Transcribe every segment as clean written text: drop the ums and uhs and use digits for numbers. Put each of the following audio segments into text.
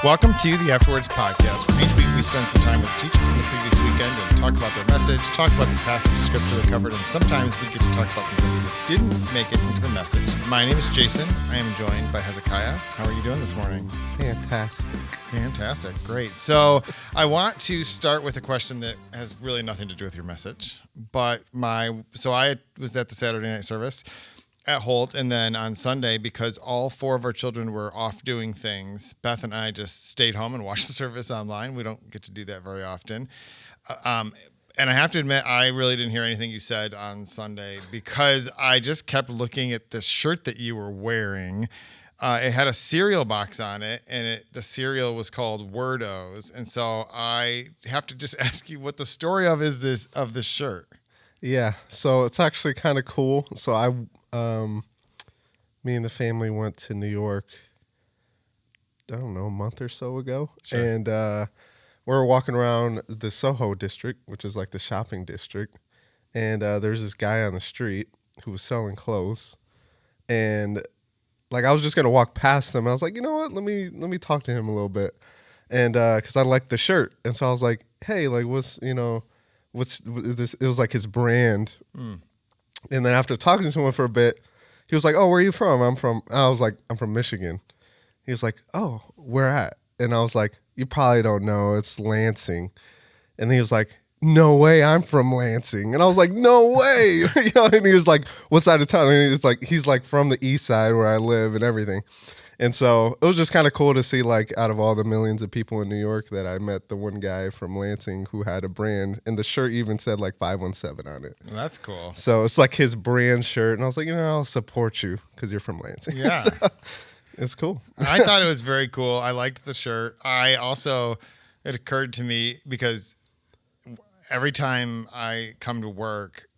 Welcome to the Afterwords podcast, where each week we spend some time with a teacher from the previous weekend and talk about their message, talk about the passage of scripture they covered, and sometimes we get to talk about some things that didn't make it into the message. My name is Jason. I am joined by Hezekiah. How are you doing this morning? Fantastic. Great. So I want to start with a question that has really nothing to do with your message, but I was at the Saturday night service at Holt, and then on Sunday, because all four of our children were off doing things, Beth and I just stayed home and watched the service online. We don't get to do that very often. And I have to admit, I really didn't hear anything you said on Sunday because I just kept looking at the shirt that you were wearing. It had a cereal box on it, and the cereal was called Wordos. And so I have to just ask you what the story of this shirt. Yeah, so it's actually kind of cool. So me and the family went to New York, I don't know, a month or so ago. Sure. And we were walking around the Soho district, which is like the shopping district. And there's this guy on the street who was selling clothes. And like, I was just going to walk past him. I was like, you know what? Let me talk to him a little bit. And because I liked the shirt. And so I was like, hey, like, what's this? It was like his brand. Mm. And then after talking to someone for a bit, he was like, oh, where are you from? I was like, I'm from Michigan. He was like, oh, where at? And I was like, you probably don't know. It's Lansing. And he was like, no way, I'm from Lansing. And I was like, no way. And he was like, what side of town? And he's like from the east side where I live and everything. And so it was just kind of cool to see, like, out of all the millions of people in New York, that I met the one guy from Lansing who had a brand, and the shirt even said like 517 on it. Well, that's cool. So it's like his brand shirt, and I was like, I'll support you because you're from Lansing. Yeah. So it's cool. I thought it was very cool. I liked the shirt. It occurred to me because every time I come to work,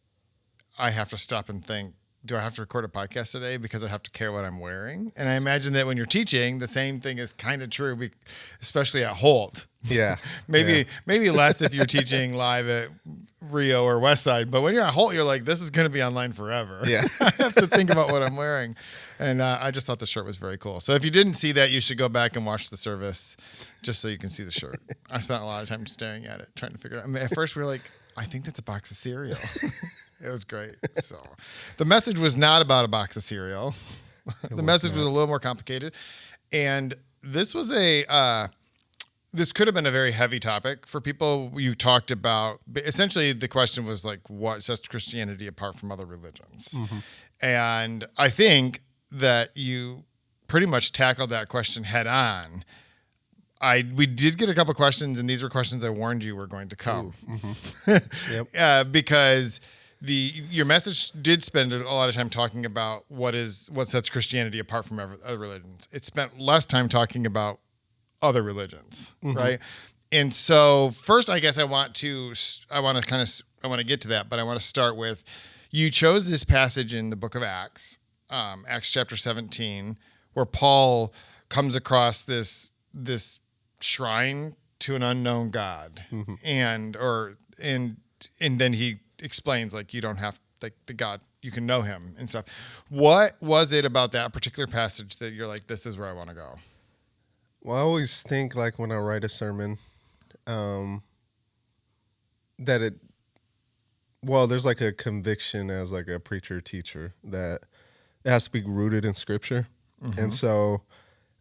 I have to stop and think, do I have to record a podcast today because I have to care what I'm wearing? And I imagine that when you're teaching, the same thing is kind of true, especially at Holt. Yeah. Maybe less if you're teaching live at Rio or Westside. But when you're at Holt, you're like, this is going to be online forever. Yeah. I have to think about what I'm wearing. And I just thought the shirt was very cool. So if you didn't see that, you should go back and watch the service just so you can see the shirt. I spent a lot of time staring at it, trying to figure it out. I mean, at first we were like, I think that's a box of cereal. It was great. So the message was not about a box of cereal. The message was a little more complicated. And this was this could have been a very heavy topic for people. You talked about, essentially the question was like, what sets Christianity apart from other religions? Mm-hmm. And I think that you pretty much tackled that question head on. We did get a couple questions, and these were questions I warned you were going to come. Mm-hmm. Yep. Because your message did spend a lot of time talking about what sets Christianity apart from other religions. It spent less time talking about other religions, mm-hmm. right? And so first, I guess I want to get to that, but I want to start with, you chose this passage in the book of Acts, Acts chapter 17, where Paul comes across this shrine to an unknown God, mm-hmm. and then he explains, like, you don't have, like, the God, you can know him and stuff. What was it about that particular passage that you're like, this is where I want to go? Well, I always think, like, when I write a sermon, there's like a conviction as like a preacher teacher that it has to be rooted in scripture. Mm-hmm. And so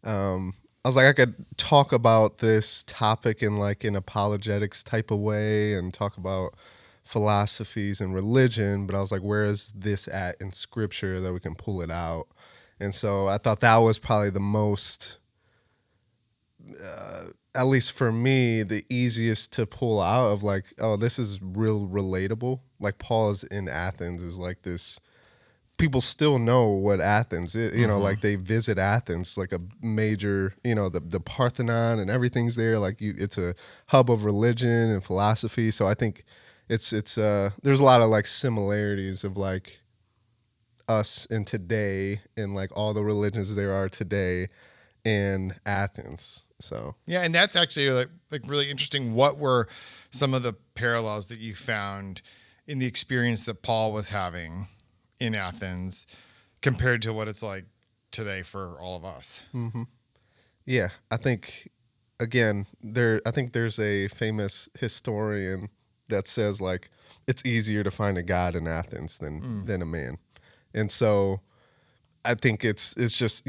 I was like, I could talk about this topic in like an apologetics type of way and talk about philosophies and religion, but I was like, where is this at in scripture that we can pull it out? And so I thought that was probably the most, at least for me, the easiest to pull out of, like, oh, this is real relatable. Like, Paul's in Athens is like this, people still know what Athens is, mm-hmm. Like they visit Athens, like a major, the Parthenon and everything's there. Like it's a hub of religion and philosophy. So I think it's there's a lot of like similarities of like us in today and like all the religions there are today in Athens. So yeah, and that's actually like really interesting. What were some of the parallels that you found in the experience that Paul was having in Athens compared to what it's like today for all of us? Mm-hmm. Yeah, I think again, I think there's a famous historian that says like it's easier to find a God in Athens than a man. And so I think it's just,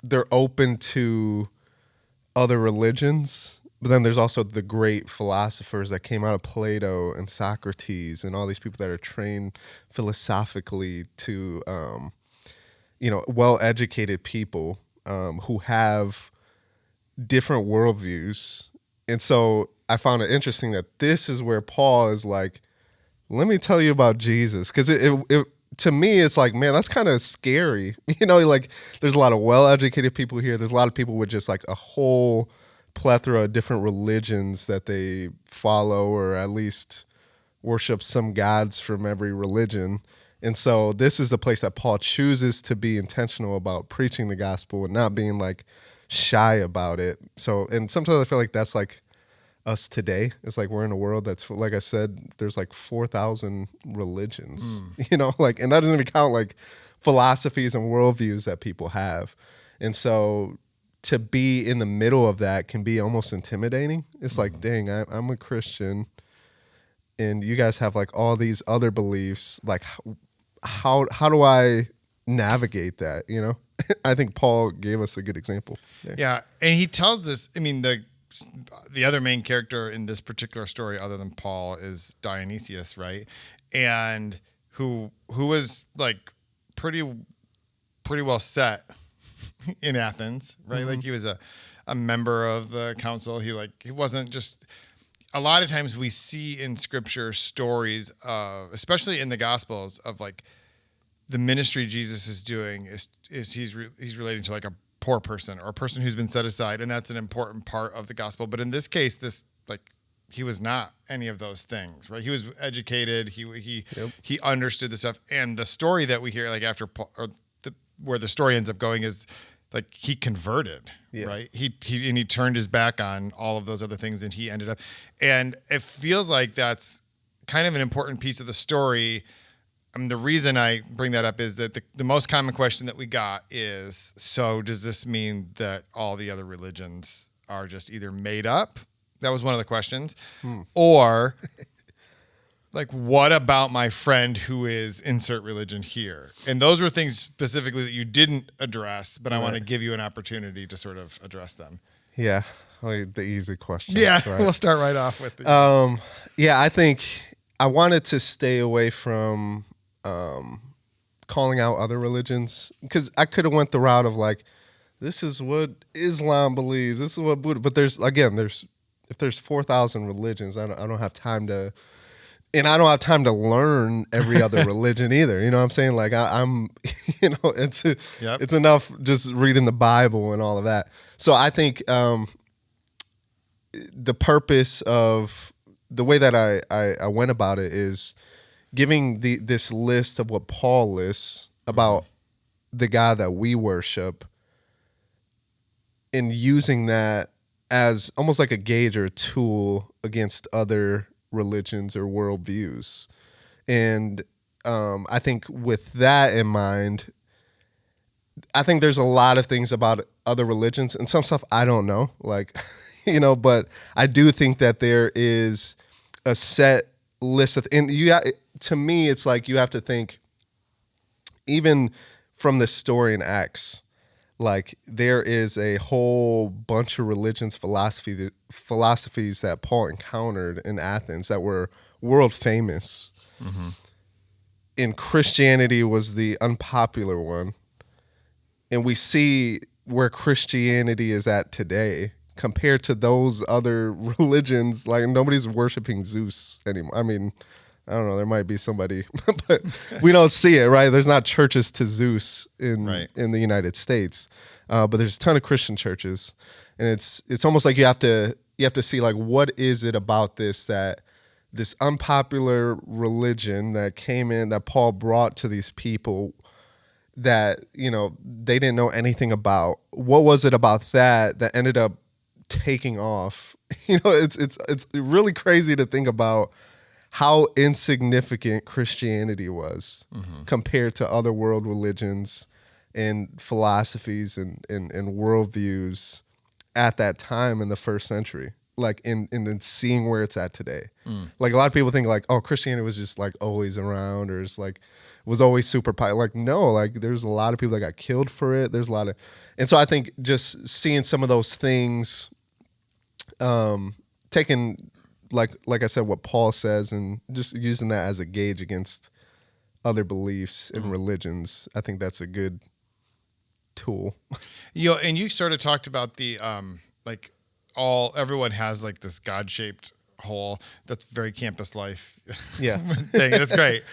they're open to other religions, but then there's also the great philosophers that came out of Plato and Socrates and all these people that are trained philosophically to, well-educated people who have different worldviews. And so I found it interesting that this is where Paul is like, let me tell you about Jesus. Because it to me, it's like, man, that's kind of scary. Like there's a lot of well-educated people here. There's a lot of people with just like a whole plethora of different religions that they follow, or at least worship some gods from every religion. And so this is the place that Paul chooses to be intentional about preaching the gospel and not being like shy about it. So, and sometimes I feel like that's like us today. It's like we're in a world that's, like I said, there's like 4,000 religions, like, and that doesn't even count like philosophies and worldviews that people have. And so to be in the middle of that can be almost intimidating. It's like, dang, I'm a Christian and you guys have like all these other beliefs. Like how do I navigate that? I think Paul gave us a good example there. Yeah. And he tells us, I mean, the other main character in this particular story, other than Paul, is Dionysius, right? And who was like pretty well set in Athens, right? Mm-hmm. Like he was a member of the council. He wasn't just. A lot of times we see in Scripture stories of, especially in the Gospels, of like the ministry Jesus is doing is he's relating to like a poor person or a person who's been set aside, and that's an important part of the gospel. But in this case, he was not any of those things, right? He was educated. He understood the stuff, and the story that we hear, like after Paul, where the story ends up going, is like he converted, right? He turned his back on all of those other things, and he ended up, and it feels like that's kind of an important piece of the story. The reason I bring that up is that the most common question that we got is, so does this mean that all the other religions are just either made up? That was one of the questions. Or like, what about my friend who is insert religion here? And those were things specifically that you didn't address, but I want to give you an opportunity to sort of address them. Yeah. The easy questions. Yeah. Right? We'll start right off with it. I think I wanted to stay away from calling out other religions, because I could have went the route of like, this is what Islam believes, this is what Buddha, but if there's 4,000 religions, I don't have time to, and I don't have time to learn every other religion either. You know what I'm saying? Like I'm, it's enough just reading the Bible and all of that. So I think the purpose of the way that I went about it is giving this list of what Paul lists about the God that we worship, and using that as almost like a gauge or a tool against other religions or worldviews. And I think with that in mind, I think there's a lot of things about other religions, and some stuff I don't know, like, but I do think that there is a set list of, and to me, it's like you have to think, even from the story in Acts, like there is a whole bunch of religions, philosophies that Paul encountered in Athens that were world famous. Mm-hmm. And Christianity was the unpopular one. And we see where Christianity is at today compared to those other religions. Like nobody's worshiping Zeus anymore. I mean, I don't know, there might be somebody, but we don't see it, right? There's not churches to Zeus in the United States, but there's a ton of Christian churches, and it's almost like you have to see like, what is it about this unpopular religion that came in, that Paul brought to these people that they didn't know anything about? What was it about that ended up taking off? It's really crazy to think about how insignificant Christianity was compared to other world religions, and philosophies and worldviews at that time in the first century, like in then seeing where it's at today. Like a lot of people think like, oh, Christianity was just like always around, or it's like was always super popular. Like no, like there's a lot of people that got killed for it. There's a lot of, and so I think just seeing some of those things, taking like I said, what Paul says, and just using that as a gauge against other beliefs and religions, I think that's a good tool. And you sort of talked about the like everyone has like this God-shaped hole. That's very campus life. Yeah. thing. That's great.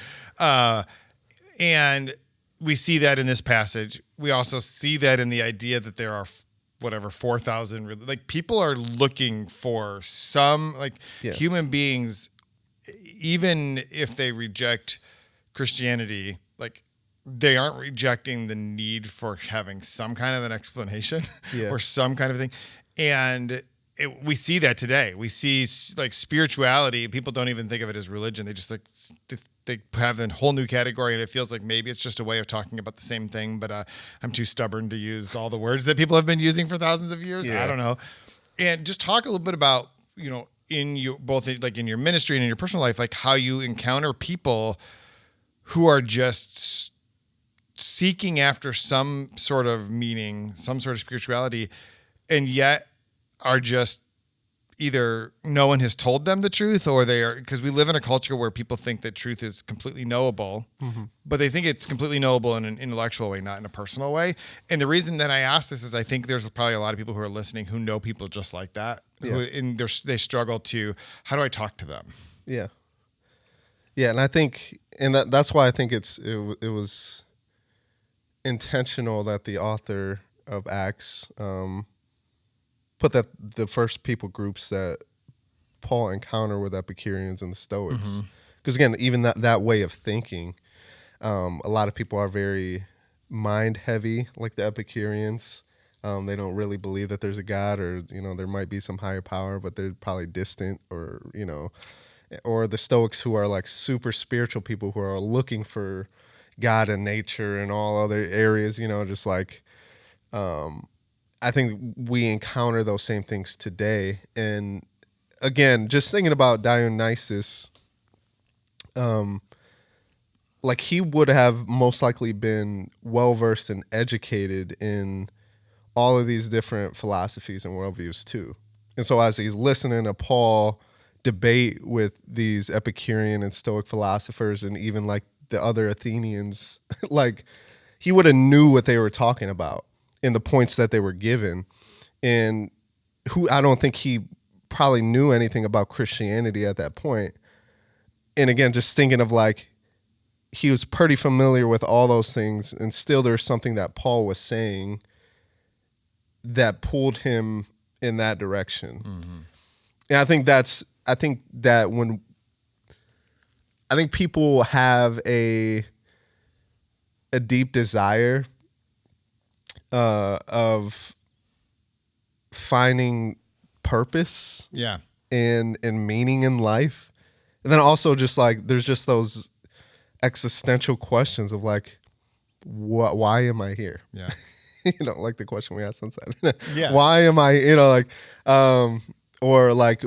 And we see that in this passage. We also see that in the idea that there are 4,000, like people are looking for some, like human beings, even if they reject Christianity, like they aren't rejecting the need for having some kind of an explanation or some kind of thing. And we see that today. We see like spirituality. People don't even think of it as religion. They just like they have a whole new category, and it feels like maybe it's just a way of talking about the same thing. But I'm too stubborn to use all the words that people have been using for thousands of years. I don't know. And just talk a little bit about, in your both like in your ministry and in your personal life, like how you encounter people who are just seeking after some sort of meaning, some sort of spirituality, and yet are just either no one has told them the truth, or they are, because we live in a culture where people think that truth is completely knowable, but they think it's completely knowable in an intellectual way, not in a personal way. And the reason that I ask this is I think there's probably a lot of people who are listening who know people just like that, and they struggle to, how do I talk to them? Yeah. Yeah, and I think, and that's why I think it was intentional that the author of Acts put that the first people groups that Paul encountered were the Epicureans and the Stoics. Because again, even that way of thinking, a lot of people are very mind heavy, like the Epicureans. They don't really believe that there's a God, or there might be some higher power, but they're probably distant, or or the Stoics, who are like super spiritual people who are looking for God and nature and all other areas, just like, I think we encounter those same things today. And again, just thinking about Dionysus, like he would have most likely been well-versed and educated in all of these different philosophies and worldviews too. And so as he's listening to Paul debate with these Epicurean and Stoic philosophers, and even like the other Athenians, like he would have knew what they were talking about and the points that they were given. And who, I don't think he probably knew anything about Christianity at that point. And again, just thinking of like, he was pretty familiar with all those things, and still there's something that Paul was saying that pulled him in that direction. And I think people have a deep desire of finding purpose, and meaning in life, and then also just like there's just those existential questions of like, why am I here? Like the question we asked on Saturday. Why am I? Or like,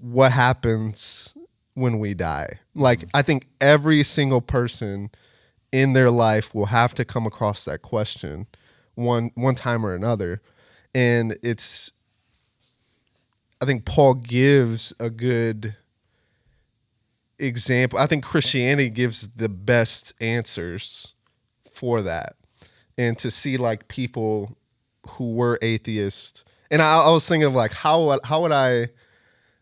what happens when we die? Like, I think every single person in their life will have to come across that question one time or another. And I think Paul gives a good example. I think Christianity gives the best answers for that. And to see like people who were atheists, and I was thinking of like, how would I,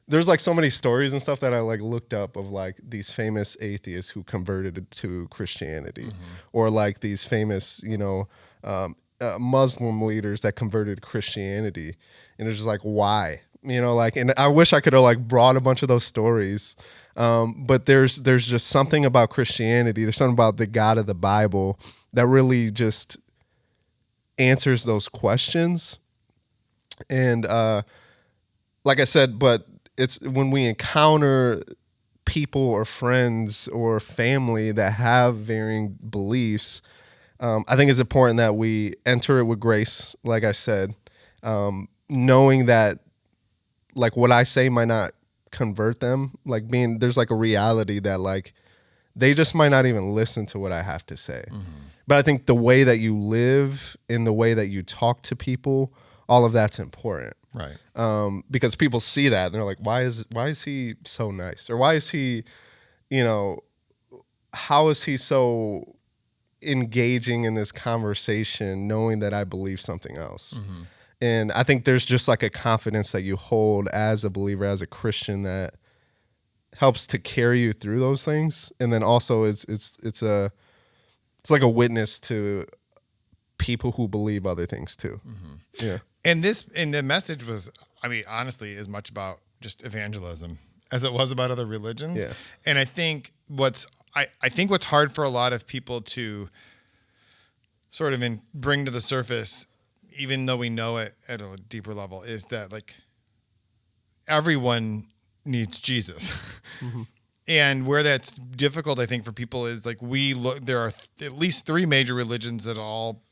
there's like so many stories and stuff that I like looked up of like these famous atheists who converted to Christianity, or like these famous, Muslim leaders that converted to Christianity. And it's just like, why? And I wish I could have like brought a bunch of those stories. But there's just something about Christianity. There's something about the God of the Bible that really just answers those questions. And like I said, but it's when we encounter people or friends or family that have varying beliefs, I think it's important that we enter it with grace, like I said, knowing that like what I say might not convert them, like there's like a reality that like they just might not even listen to what I have to say. But I think the way that you live, in the way that you talk to people, all of that's important. Right. Because people see that and they're like, why is he so nice? Or why is he, how is he so engaging in this conversation knowing that I believe something else? And I think there's just like a confidence that you hold as a believer, as a Christian, that helps to carry you through those things. And then also it's like a witness to people who believe other things too. Yeah. And the message was, I mean, honestly, as much about just evangelism as it was about other religions. Yeah. And I think what's hard for a lot of people to sort of bring to the surface, even though we know it at a deeper level, is that like everyone needs Jesus. And where that's difficult, I think, for people is like there are at least three major religions that all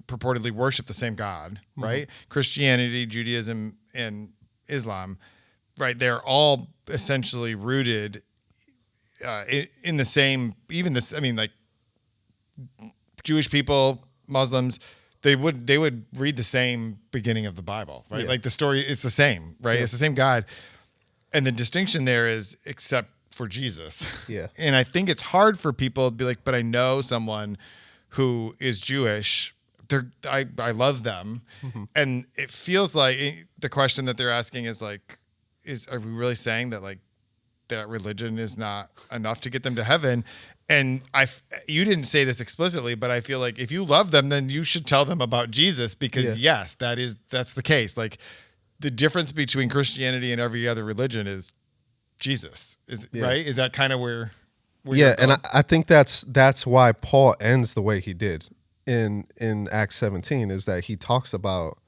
purportedly worship the same God, right? Christianity, Judaism, and Islam, right? They're all essentially rooted in the same, even this, I mean, like Jewish people, Muslims, they would read the same beginning of the Bible, right? Yeah. Like the story is the same, right? Yeah. It's the same God. And the distinction there is except for Jesus. Yeah. And I think it's hard for people to be like, but I know someone who is Jewish. I love them. And it feels like the question that they're asking is like, are we really saying that like that religion is not enough to get them to heaven? And you didn't say this explicitly, but I feel like if you love them, then you should tell them about Jesus, because yes, that's the case. Like the difference between Christianity and every other religion is Jesus, right? Is that kind of where yeah, and I think that's why Paul ends the way he did in Acts 17, is that he talks about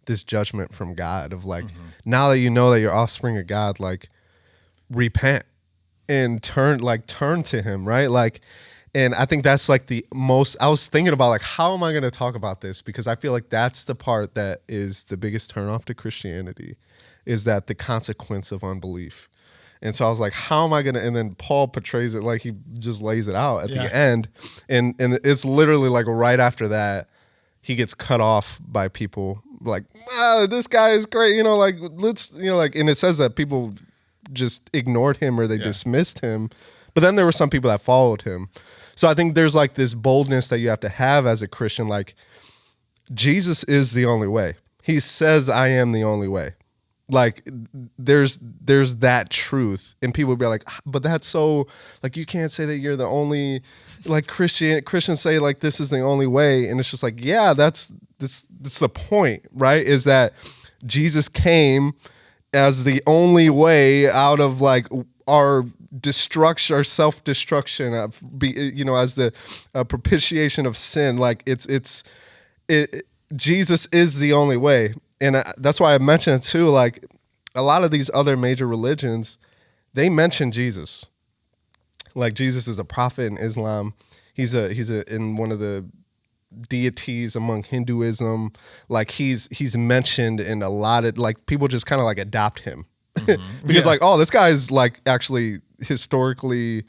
this judgment from God of like, now that you know that you're offspring of God, like repent and turn to him, right? Like, and I think that's like the most, I was thinking about like, how am I going to talk about this? Because I feel like that's the part that is the biggest turnoff to Christianity, is that the consequence of unbelief. And so I was like, how am I going to, and then Paul portrays it like he just lays it out at the end. And it's literally like right after that, he gets cut off by people like, this guy is great. Like, let's, like, and it says that people just ignored him or they dismissed him. But then there were some people that followed him. So I think there's like this boldness that you have to have as a Christian. Like, Jesus is the only way. He says, I am the only way. Like there's that truth, and people would be like, but that's so, like, you can't say that you're the only, like Christians say like this is the only way. And it's just like, yeah, that's the point, right? Is that Jesus came as the only way out of like our destruction, our self-destruction, as the propitiation of sin. Like Jesus is the only way. And that's why I mentioned it too. Like a lot of these other major religions, they mention Jesus. Like Jesus is a prophet in Islam. He's in one of the deities among Hinduism. Like he's mentioned in a lot of, like, people just kind of like adopt him because like, oh, this guy is like actually historically,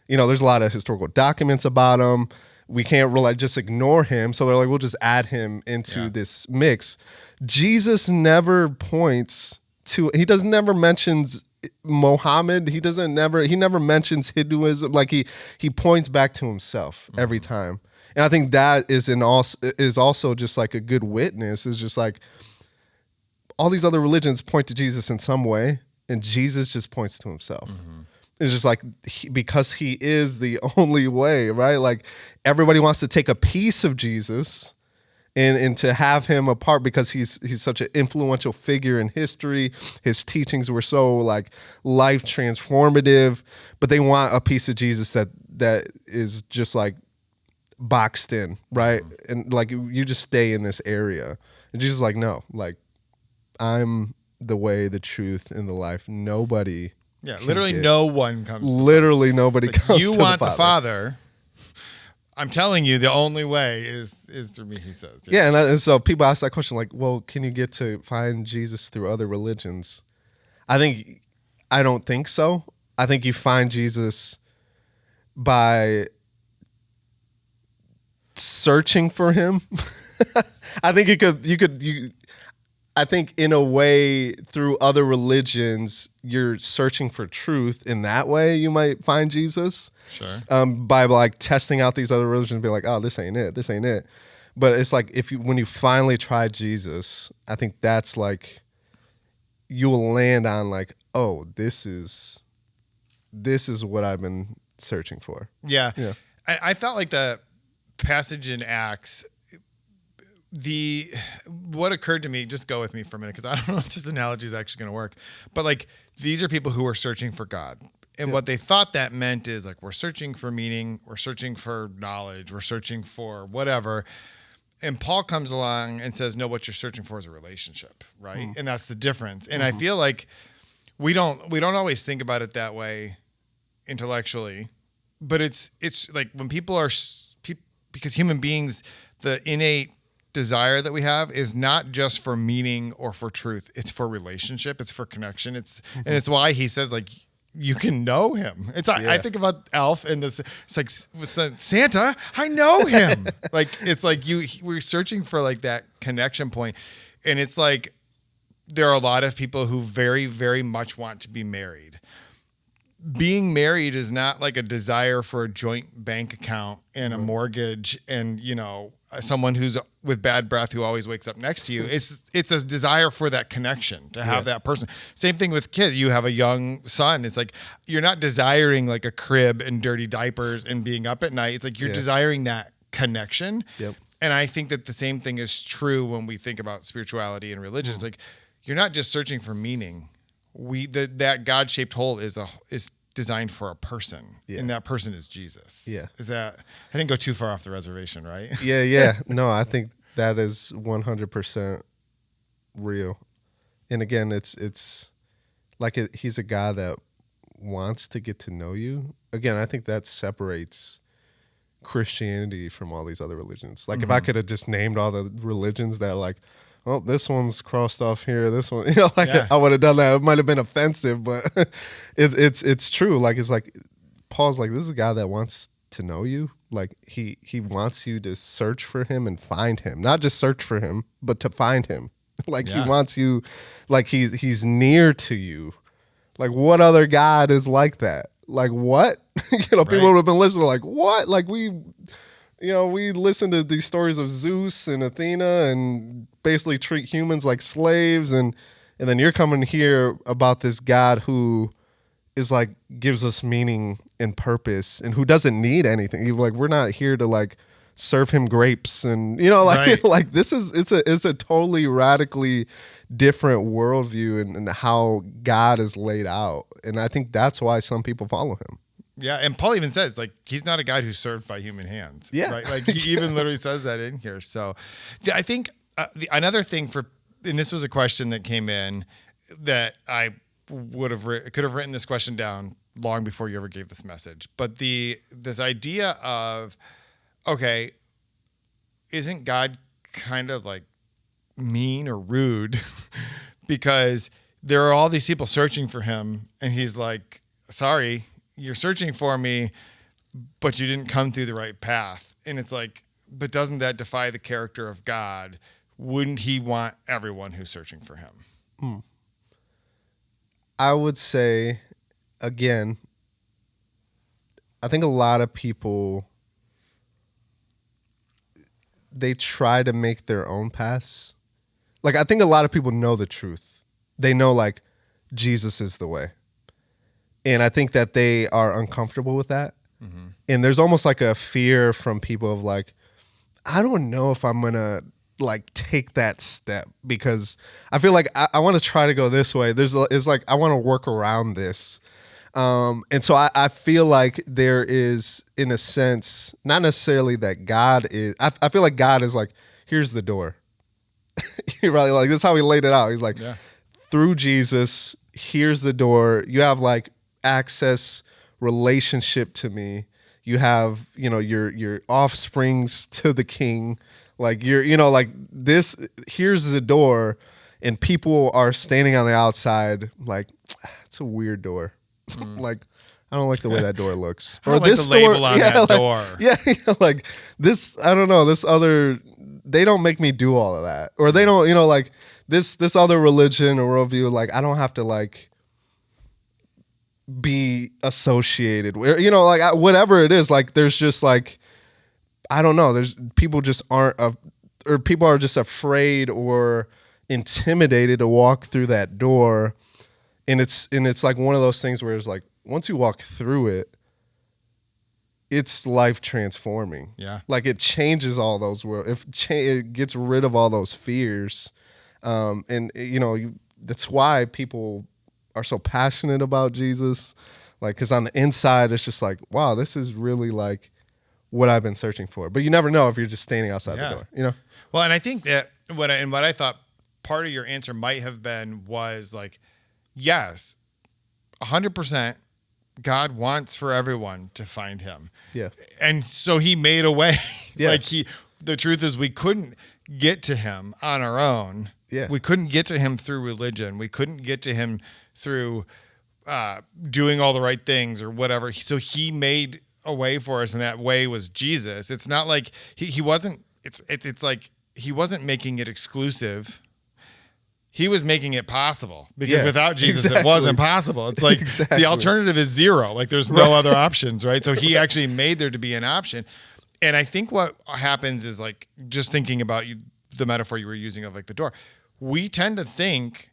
there's a lot of historical documents about him. We can't really just ignore him. So they're like, we'll just add him into this mix. Jesus never points to, never mentions Muhammad. He never mentions Hinduism. Like he points back to himself every time. And I think that is also just like a good witness. Is just like all these other religions point to Jesus in some way, and Jesus just points to himself. It's just like, because he is the only way, right? Like everybody wants to take a piece of Jesus and to have him a part, because he's such an influential figure in history. His teachings were so like life transformative, but they want a piece of Jesus that is just like boxed in, right? And like you just stay in this area. And Jesus is like, no, like I'm the way, the truth, and the life. Nobody. Yeah, literally no one comes. Literally nobody comes. You to want the the Father. I'm telling you, the only way is through me, he says. Yeah, and so people ask that question like, well, can you get to find Jesus through other religions? I don't think so. I think you find Jesus by searching for him. I think I think in a way through other religions, you're searching for truth. In that way, you might find Jesus. Sure. By like testing out these other religions, be like, oh, this ain't it. This ain't it. But it's like when you finally try Jesus, I think that's like you will land on like, oh, this is what I've been searching for. Yeah. I felt like the passage in Acts. What occurred to me, just go with me for a minute, because I don't know if this analogy is actually going to work, but like these are people who are searching for God, and what they thought that meant is like, we're searching for meaning, we're searching for knowledge, we're searching for whatever. And Paul comes along and says, no, what you're searching for is a relationship, right? And that's the difference. And I feel like we don't always think about it that way intellectually, but it's like when people are, because human beings, the innate desire that we have is not just for meaning or for truth. It's for relationship. It's for connection. And it's why he says like, you can know him. I think about Elf and this, it's like Santa, I know him. Like, it's like we're searching for like that connection point. And it's like, there are a lot of people who very, very much want to be married. Being married is not like a desire for a joint bank account and a mortgage and, someone who's with bad breath who always wakes up next to you. It's a desire for that connection, to have that person. Same thing with kids. You have a young son. It's like, you're not desiring like a crib and dirty diapers and being up at night. It's like you're desiring that connection. Yep. And I think that the same thing is true when we think about spirituality and religion. It's like, you're not just searching for meaning. That God-shaped hole is designed for a person, and that person is Jesus. Yeah. I didn't go too far off the reservation, right? Yeah. No, I think that is 100% real. And again, it's like he's a guy that wants to get to know you. Again, I think that separates Christianity from all these other religions. Like if I could have just named all the religions that like, well, this one's crossed off here. This one, I would have done that. It might have been offensive, but it's true. Like it's like Paul's like, this is a guy that wants to know you. Like he wants you to search for him and find him, not just search for him, but to find him. Like he wants you, like he's near to you. Like what other God is like that? Like what? People would have been listening like what? Like we listen to these stories of Zeus and Athena and basically treat humans like slaves, and then you're coming here about this God who is like gives us meaning and purpose and who doesn't need anything. You're like, we're not here to like serve him grapes and like this is it's a totally radically different worldview and how God is laid out. And I think that's why some people follow him. Yeah, and Paul even says, like, he's not a God who's served by human hands. Yeah. Right? Like, he even literally says that in here. So, I think another thing and this was a question that came in that I could have written this question down long before you ever gave this message. But this idea of, okay, isn't God kind of like mean or rude? Because there are all these people searching for him, and he's like, sorry, you're searching for me, but you didn't come through the right path. And it's like, but doesn't that defy the character of God? Wouldn't he want everyone who's searching for him? I would say, again, I think a lot of people, they try to make their own paths. Like, I think a lot of people know the truth. They know, like, Jesus is the way. And I think that they are uncomfortable with that. Mm-hmm. And there's almost like a fear from people of like, I don't know if I'm going to like take that step because I feel like I want to try to go this way. It's like, I want to work around this. And so I feel like there is, in a sense, not necessarily that God is, I feel like God is like, here's the door. You're really like, this is how he laid it out. He's like, through Jesus, here's the door. You have like access, relationship to me. you have, your offsprings to the king. Like like this, here's the door, and people are standing on the outside. Like, it's a weird door. Like, I don't like the way that door looks. I don't like the label on that door. Yeah, like this, I don't know, this other, they don't make me do all of that. Or they don't, like this other religion or worldview, like I don't have to like be associated with, like whatever it is, like there's just like, I don't know. There's people just aren't, or people are just afraid or intimidated to walk through that door, and it's like one of those things where it's like once you walk through it, it's life transforming. Yeah, like it changes all those worlds. It gets rid of all those fears, and that's why people are so passionate about Jesus, like because on the inside it's just like, wow, this is really like what I've been searching for. But you never know if you're just standing outside the door, Well, and I think that what I thought part of your answer might have been was like, yes, 100% God wants for everyone to find him. Yeah. And so he made a way. Yeah. Like the truth is we couldn't get to him on our own. Yeah. We couldn't get to him through religion. We couldn't get to him through doing all the right things or whatever. So he made a way for us, and that way was Jesus. It's not like he wasn't, it's like he wasn't making it exclusive. He was making it possible, because without Jesus, it wasn't possible. It's like the alternative is zero. Like there's no other options, right? So he actually made there to be an option. And I think what happens is, like, just thinking about the metaphor you were using of like the door, we tend to think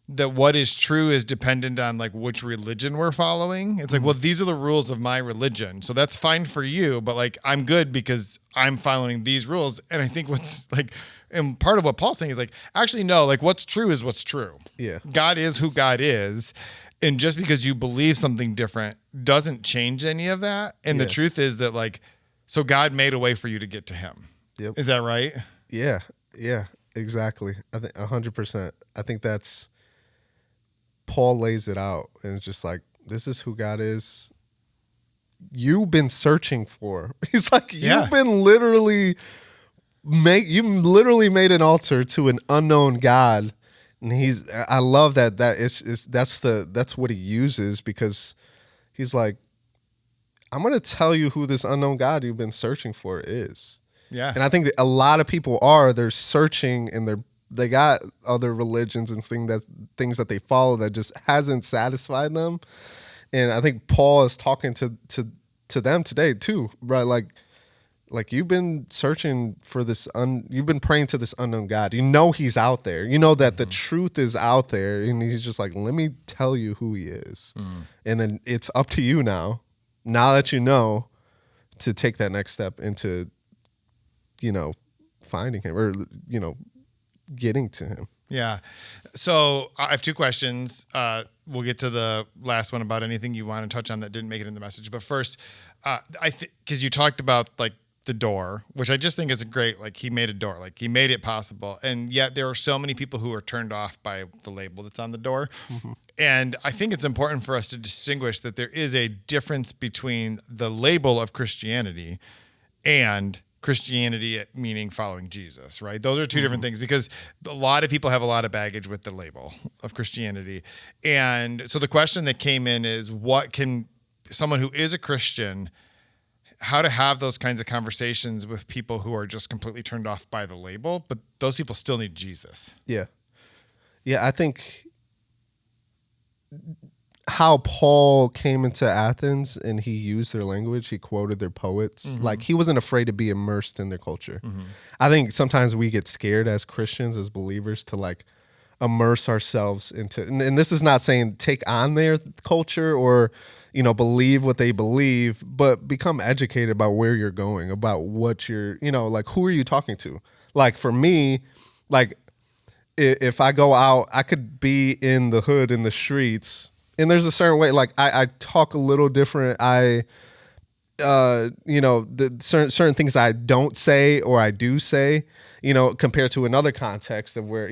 that what is true is dependent on like which religion we're following. It's like, well, these are the rules of my religion, so that's fine for you, but like I'm good because I'm following these rules. And I think what's like, and part of what Paul's saying is like, actually, no, like what's true is what's true. Yeah. God is who God is. And just because you believe something different doesn't change any of that. And the truth is that like, so God made a way for you to get to him. Yep. Is that right? Yeah. Yeah, exactly. I think 100%. I think that's, Paul lays it out, and it's just like, this is who God is. You've been searching for. He's like, you've been literally made an altar to an unknown God, and I love that that's what he uses, because he's like, I'm going to tell you who this unknown God you've been searching for is. Yeah. And I think that a lot of people they're searching, and they got other religions and things that they follow that just hasn't satisfied them. And I think Paul is talking to them today too, right? Like you've been searching for this, you've been praying to this unknown God. You know he's out there. You know that the truth is out there, and he's just like, let me tell you who he is. And then it's up to you now that you know, to take that next step into, finding him, or, getting to him. Yeah. So I have two questions. We'll get to the last one about anything you want to touch on that didn't make it in the message. But first, I think, because you talked about like the door, which I just think is a great, like he made a door, like he made it possible. And yet there are so many people who are turned off by the label that's on the door. Mm-hmm. And I think it's important for us to distinguish that there is a difference between the label of Christianity and Christianity, meaning following Jesus, right? Those are two different things, because a lot of people have a lot of baggage with the label of Christianity. And so the question that came in is, what can someone who is a Christian, how to have those kinds of conversations with people who are just completely turned off by the label, but those people still need Jesus. Yeah. Yeah, I think how Paul came into Athens and he used their language, he quoted their poets, like he wasn't afraid to be immersed in their culture. I think sometimes we get scared as Christians, as believers, to like immerse ourselves into, and this is not saying take on their culture or, believe what they believe, but become educated about where you're going, about what you're, like, who are you talking to? Like for me, like if I go out, I could be in the hood, in the streets, and there's a certain way, like I talk a little different. Certain things I don't say or I do say, compared to another context of where,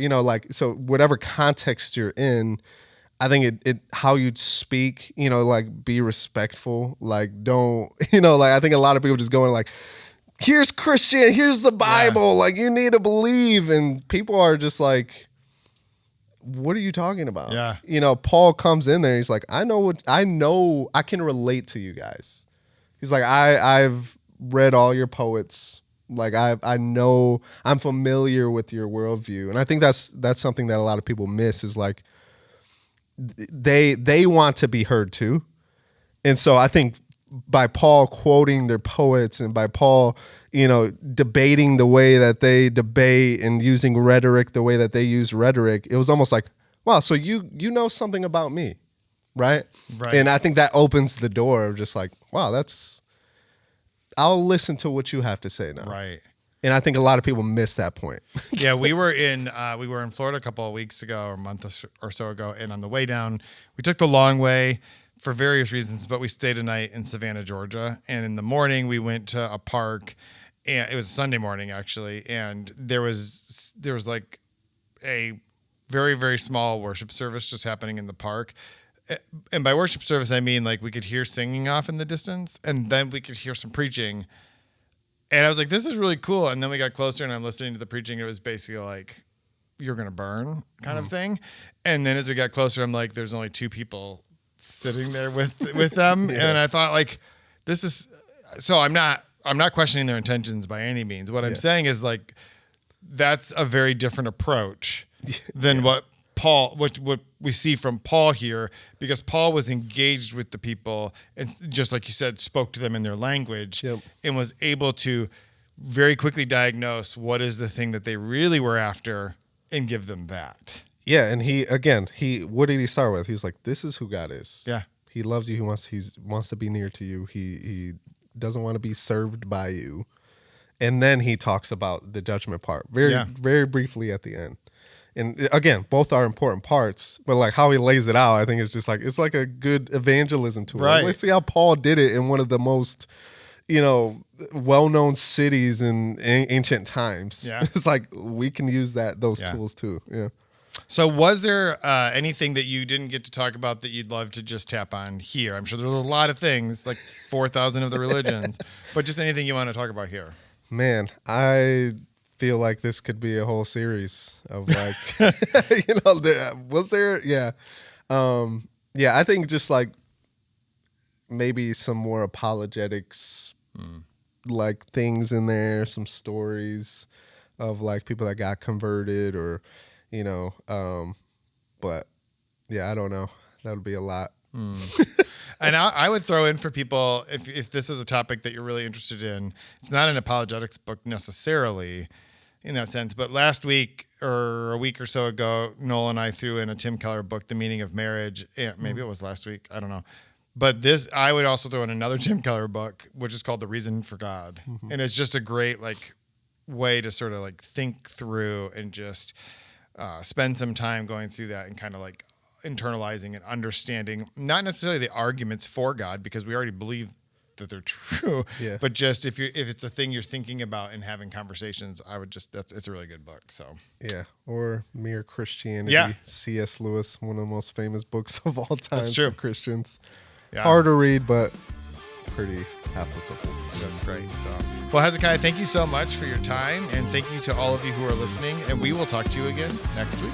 so whatever context you're in, I think it how you speak, like be respectful, like don't, like I think a lot of people just going like, here's Christian, here's the Bible, like you need to believe, and people are just like, what are you talking about? Yeah. Paul comes in there, he's like, I know I can relate to you guys. He's like, I've read all your poets. Like I know, I'm familiar with your worldview. And I think that's something that a lot of people miss is like they want to be heard too. And so I think by Paul quoting their poets and by Paul, debating the way that they debate and using rhetoric the way that they use rhetoric, it was almost like, wow, so you know something about me, right? Right. And I think that opens the door of just like, wow, I'll listen to what you have to say now. Right. And I think a lot of people miss that point. Yeah, we were in Florida a couple of weeks ago or a month or so ago, and on the way down, we took the long way for various reasons, but we stayed a night in Savannah, Georgia, and in the morning we went to a park, and it was a Sunday morning actually, and there was like a very, very small worship service just happening in the park. And by worship service, I mean like we could hear singing off in the distance, and then we could hear some preaching. And I was like, this is really cool. And then we got closer, and I'm listening to the preaching. It was basically like, you're going to burn kind of thing. And then as we got closer, I'm like, there's only 2 people sitting there with them. Yeah. And I thought like, this is, so I'm not questioning their intentions by any means. What I'm saying is like, that's a very different approach than what we see from Paul here, because Paul was engaged with the people and just like you said, spoke to them in their language and was able to very quickly diagnose what is the thing that they really were after and give them that. Yeah. And what did he start with? He's like, this is who God is. Yeah. He loves you. He wants to be near to you. He doesn't want to be served by you. And then he talks about the judgment part very briefly at the end. And again, both are important parts, but like how he lays it out, I think it's just like, it's like a good evangelism tool. Right. Let's see how Paul did it in one of the most, well-known cities in ancient times. Yeah. It's like, we can use those tools too. Yeah. So was there anything that you didn't get to talk about that you'd love to just tap on here? I'm sure there's a lot of things, like 4,000 of the religions, but just anything you want to talk about here. Man, I feel like this could be a whole series of like, I think just like maybe some more apologetics, like things in there, some stories of like people that got converted or, but yeah, I don't know. That would be a lot. And I would throw in for people, if this is a topic that you're really interested in, it's not an apologetics book necessarily in that sense, but last week or a week or so ago, Noel and I threw in a Tim Keller book, The Meaning of Marriage. Maybe it was last week. I don't know. But I would also throw in another Tim Keller book, which is called The Reason for God. Mm-hmm. And it's just a great like way to sort of like think through and just spend some time going through that and kind of like internalizing and understanding, not necessarily the arguments for God, because we already believe that they're true, but just if it's a thing you're thinking about and having conversations, it's a really good book. So or Mere Christianity. C.S. Lewis, one of the most famous books of all time for Christians. Hard to read, but pretty applicable. That's great. So, well, Hezekiah, thank you so much for your time, and thank you to all of you who are listening, and we will talk to you again next week.